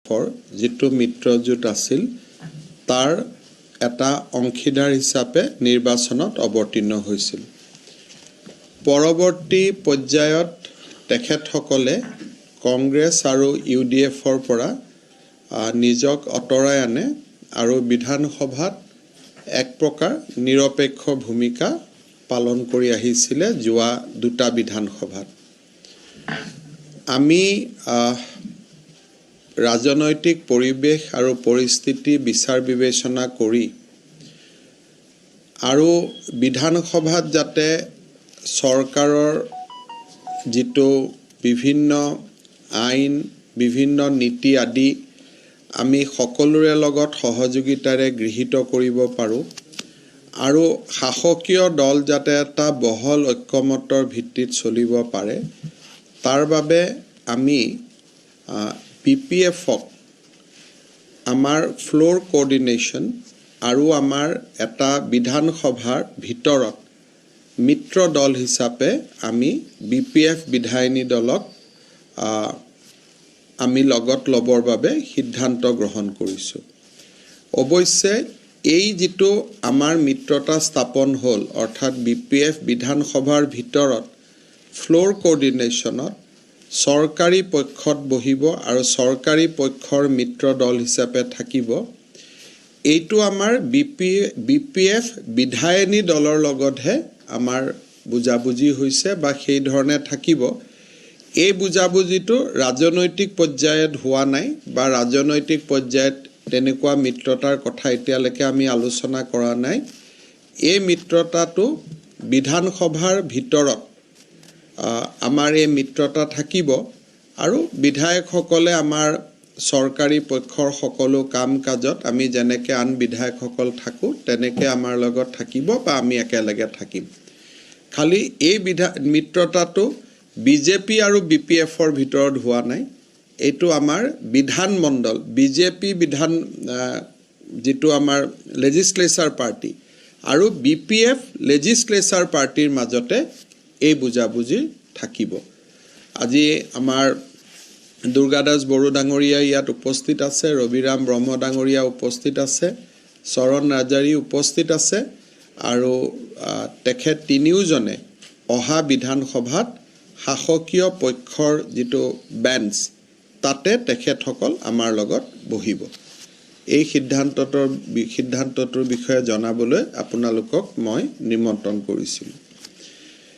UDF-ৰ যিটো মিত্ৰজোঁট আছিল তাৰ এটা অংশীদাৰ হিচাপে নিৰ্বাচনত অৱতীৰ্ণ হৈছিল। পৰৱৰ্তী পৰ্যায়ত তেখেতসকলে কংগ্ৰেছ আৰু UDF-ৰ পৰা নিজক আঁতৰাই আনে আৰু বিধানসভাত এক প্ৰকাৰ নিৰপেক্ষ ভূমিকা পালন কৰি আহিছিলে যোৱা দুটা বিধানসভাত। আমি ৰাজনৈতিক পৰিৱেশ আৰু পৰিস্থিতি বিচাৰ বিবেচনা কৰি আৰু বিধানসভাত যাতে চৰকাৰৰ যিটো বিভিন্ন আইন বিভিন্ন নীতি আদি আমি সকলোৰে লগত সহযোগিতাৰে গৃহীত কৰিব পাৰোঁ আৰু শাসকীয় দল যাতে এটা বহল ঐক্যমতৰ ভিত্তিত চলিব পাৰে তাৰ বাবে আমি BPF-ক আমাৰ ফ্লোৰ কোঅৰ্ডিনেশ্যন আৰু আমাৰ এটা বিধানসভাৰ ভিতৰত মিত্ৰ দল হিচাপে আমি BPF বিধায়িনী দলক আমি লগত লবৰ বাবে সিদ্ধান্ত গ্ৰহণ কৰিছোঁ। অৱশ্যে এই যিটো আমাৰ মিত্ৰতা স্থাপন হ'ল অৰ্থাৎ BPF বিধানসভাৰ ভিতৰত ফ্লোৰ কোঅৰ্ডিনেশ্যনত চৰকাৰী পক্ষত বহিব আৰু চৰকাৰী পক্ষৰ মিত্ৰ দল হিচাপে থাকিব। এইটো আমাৰ BPF বিধায়িনী দলৰ লগতহে আমাৰ বুজাবুজি হৈছে বা সেই ধৰণে থাকিব। এই বুজাবুজিটো ৰাজনৈতিক পৰ্যায়ত হোৱা নাই বা ৰাজনৈতিক পৰ্যায়ত তেনেকুৱা মিত্ৰতাৰ কথা এতিয়ালৈকে আমি আলোচনা কৰা নাই। এই মিত্ৰতাটো বিধানসভাৰ ভিতৰত আমাৰ এই মিত্ৰতা থাকিব আৰু বিধায়কসকলে আমাৰ চৰকাৰী পক্ষৰ সকলো কাম কাজত আমি যেনেকৈ আন বিধায়কসকল থাকোঁ তেনেকৈ আমাৰ লগত থাকিব বা আমি একেলগে থাকিম। খালি এই মিত্ৰতাটো BJP আৰু BPF-ৰ ভিতৰত হোৱা নাই। এইটো আমাৰ বিধানমণ্ডল BJP যিটো আমাৰ লেজিছলেচাৰ পাৰ্টি আৰু BPF লেজিছলেচাৰ পাৰ্টিৰ মাজতে এই বুজাবুজি থাকিব। আজি আমাৰ দুৰ্গাদাস বড়ো ডাঙৰীয়া ইয়াত উপস্থিত আছে, ৰবিৰাম ব্ৰহ্ম ডাঙৰীয়া উপস্থিত আছে, চৰণ ৰাজাৰী উপস্থিত আছে আৰু তেখেত তিনিওজনে অহা বিধানসভাত শাসকীয় পক্ষৰ যিটো বেঞ্চ তাতে তেখেতসকল আমাৰ লগত বহিব। এই সিদ্ধান্তটোৰ বিষয়ে জনাবলৈ আপোনালোকক মই নিমন্ত্ৰণ কৰিছিলোঁ।